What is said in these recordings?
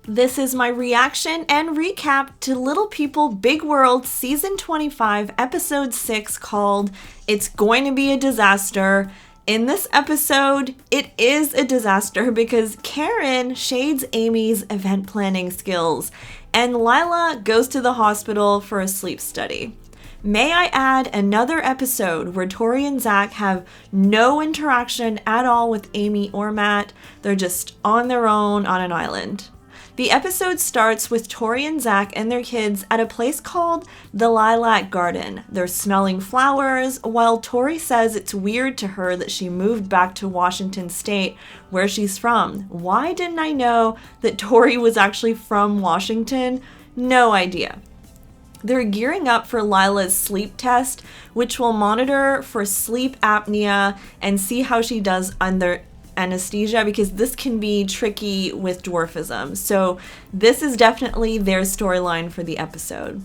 This is my reaction and recap to Little People Big World Season 25, Episode 6, called It's Going to Be a Disaster. In this episode, it is a disaster because Caryn shades Amy's event planning skills, and Lilah goes to the hospital for a sleep study. May I add another episode where Tori and Zach have no interaction at all with Amy or Matt. They're just on their own on an island. The episode starts with Tori and Zach and their kids at a place called the Lilac Garden. They're smelling flowers, while Tori says it's weird to her that she moved back to Washington State, where she's from. Why didn't I know that Tori was actually from Washington? No idea. They're gearing up for Lilah's sleep test, which will monitor for sleep apnea and see how she does under anesthesia, because this can be tricky with dwarfism. So this is definitely their storyline for the episode.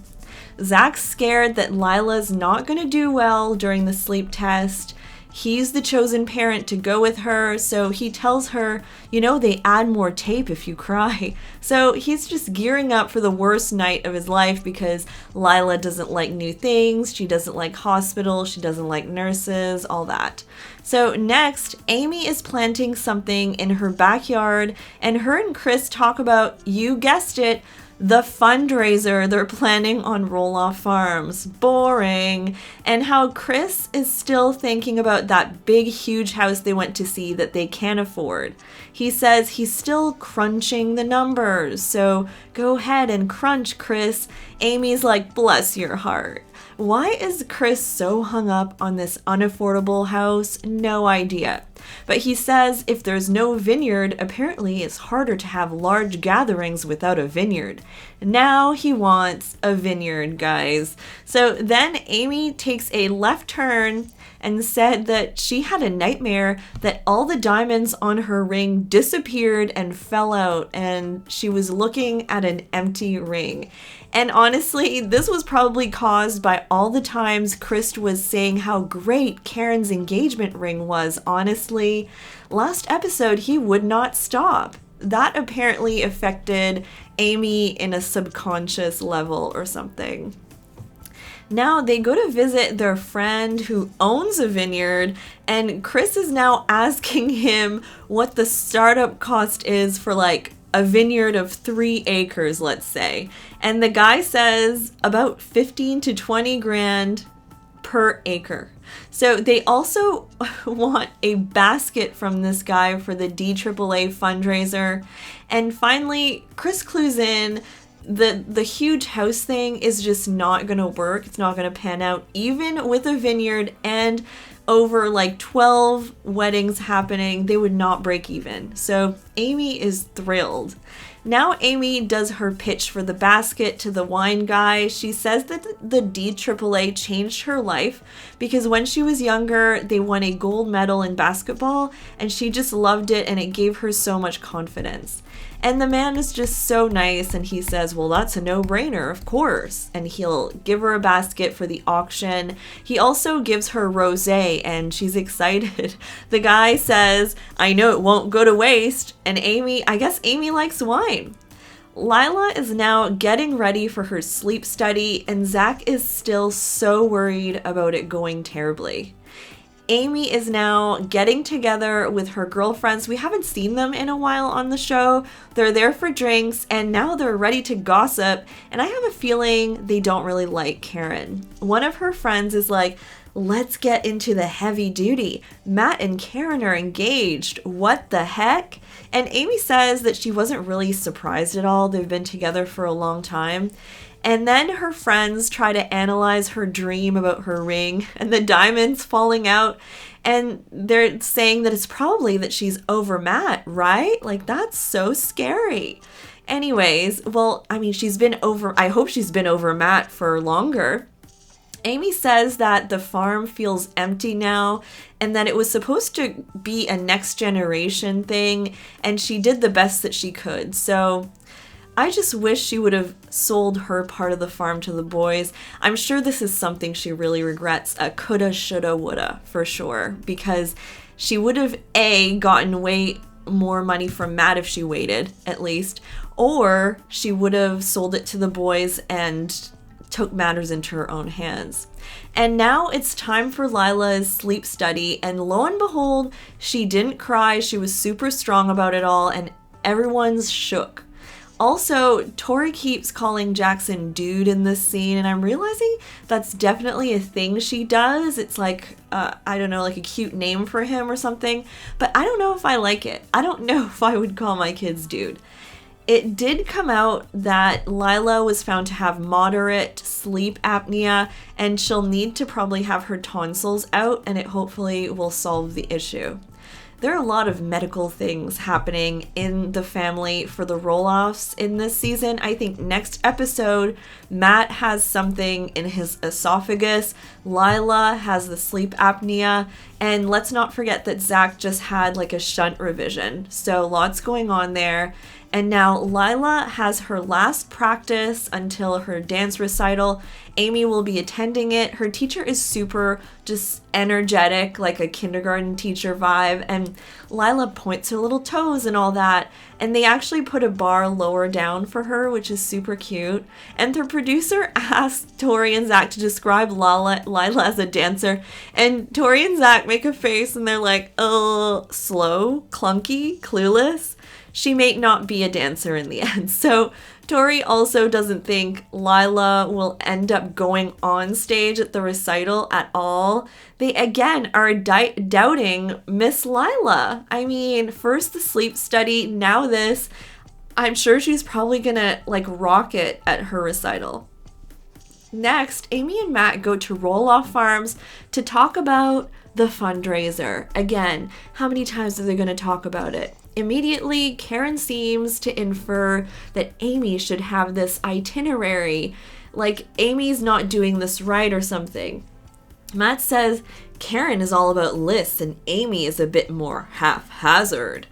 Zach's scared that Lilah's not going to do well during the sleep test. He's the chosen parent to go with her, so he tells her, they add more tape if you cry. So he's just gearing up for the worst night of his life because Lilah doesn't like new things, she doesn't like hospitals, she doesn't like nurses, all that. So next, Amy is planting something in her backyard, and her and Chris talk about, you guessed it, the fundraiser they're planning on Roloff Farms. Boring. And how Chris is still thinking about that big, huge house they went to see that they can't afford. He says he's still crunching the numbers. So go ahead and crunch, Chris. Amy's like, bless your heart. Why is Chris so hung up on this unaffordable house? No idea. But he says if there's no vineyard, apparently it's harder to have large gatherings without a vineyard. Now he wants a vineyard, guys. So then Amy takes a left turn and said that she had a nightmare that all the diamonds on her ring disappeared and fell out, and she was looking at an empty ring. And honestly, this was probably caused by all the times Chris was saying how great Caryn's engagement ring was. Honestly, last episode, he would not stop. That apparently affected Amy in a subconscious level or something. Now they go to visit their friend who owns a vineyard, and Chris is now asking him what the startup cost is for like a vineyard of 3 acres, let's say. And the guy says about 15 to 20 grand per acre. So they also want a basket from this guy for the DAAA fundraiser. And finally, Chris clues in the huge house thing is just not going to work. It's not going to pan out, even with a vineyard and over like 12 weddings happening, they would not break even. So Amy is thrilled. Now Amy does her pitch for the basket to the wine guy. She says that the DAAA changed her life because when she was younger, they won a gold medal in basketball, and she just loved it, and it gave her so much confidence. And the man is just so nice, and he says, well, that's a no-brainer, of course. And he'll give her a basket for the auction. He also gives her rosé, and she's excited. The guy says, I know it won't go to waste. And I guess Amy likes wine. Lilah is now getting ready for her sleep study, and Zach is still so worried about it going terribly. Amy is now getting together with her girlfriends. We haven't seen them in a while on the show. They're there for drinks, and now they're ready to gossip, and I have a feeling they don't really like Caryn. One of her friends is like, let's get into the heavy duty. Matt and Caryn are engaged. What the heck? And Amy says that she wasn't really surprised at all. They've been together for a long time. And then her friends try to analyze her dream about her ring and the diamonds falling out. And they're saying that it's probably that she's over Matt, right? Like, that's so scary. Anyways, well, I mean, I hope she's been over Matt for longer. Amy says that the farm feels empty now and that it was supposed to be a next generation thing, and she did the best that she could. So I just wish she would have sold her part of the farm to the boys. I'm sure this is something she really regrets. A coulda, shoulda, woulda, for sure. Because she would have, A, gotten way more money from Matt if she waited, at least. or she would have sold it to the boys and took matters into her own hands. And now it's time for Lilah's sleep study, and lo and behold, she didn't cry. She was super strong about it all, and everyone's shook. Also, Tori keeps calling Jackson dude in this scene, and I'm realizing that's definitely a thing she does. It's like, I don't know, like a cute name for him or something, but I don't know if I like it. I don't know if I would call my kids dude. It did come out that Lyla was found to have moderate sleep apnea, and she'll need to probably have her tonsils out, and it hopefully will solve the issue. There are a lot of medical things happening in the family for the Roloffs in this season. I think next episode, Matt has something in his esophagus, Lilah has the sleep apnea, and let's not forget that Zach just had like a shunt revision. So lots going on there. And now Lilah has her last practice until her dance recital. Amy will be attending it. Her teacher is super just energetic, like a kindergarten teacher vibe. And Lilah points her little toes and all that. And they actually put a bar lower down for her, which is super cute. And the producer asked Tori and Zach to describe Lilah as a dancer. And Tori and Zach make a face and they're like, slow, clunky, clueless. She may not be a dancer in the end. So Tori also doesn't think Lilah will end up going on stage at the recital at all. They again are doubting Miss Lilah. I mean, first the sleep study, now this. I'm sure she's probably gonna like rock it at her recital. Next, Amy and Matt go to Roloff Farms to talk about the fundraiser. Again, how many times are they going to talk about it? Immediately, Caryn seems to infer that Amy should have this itinerary, like Amy's not doing this right or something. Matt says Caryn is all about lists and Amy is a bit more haphazard.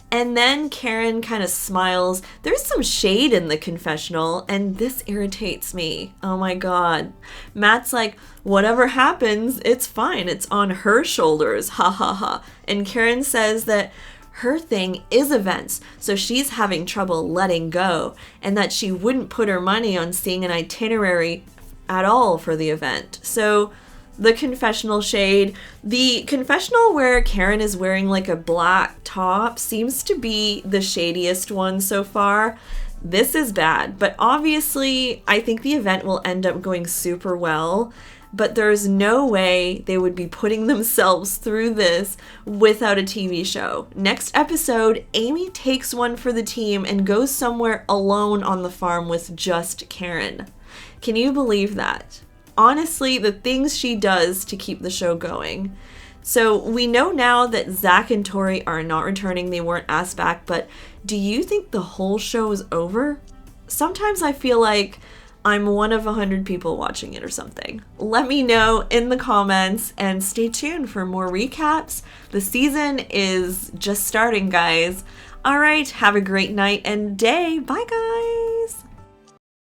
And then Caryn kind of smiles. There's some shade in the confessional, and this irritates me. Oh my god. Matt's like, whatever happens, it's fine. It's on her shoulders. Ha ha ha. And Caryn says that her thing is events, so she's having trouble letting go, and that she wouldn't put her money on seeing an itinerary at all for the event. So the confessional shade. The confessional where Caryn is wearing like a black top seems to be the shadiest one so far. This is bad, but obviously I think the event will end up going super well, but there's no way they would be putting themselves through this without a TV show. Next episode, Amy takes one for the team and goes somewhere alone on the farm with just Caryn. Can you believe that? Honestly, the things she does to keep the show going. So we know now that Zach and Tori are not returning. They weren't asked back, but do you think the whole show is over? Sometimes I feel like I'm one of 100 people watching it or something. Let me know in the comments and stay tuned for more recaps. The season is just starting, guys. All right, have a great night and day. Bye, guys.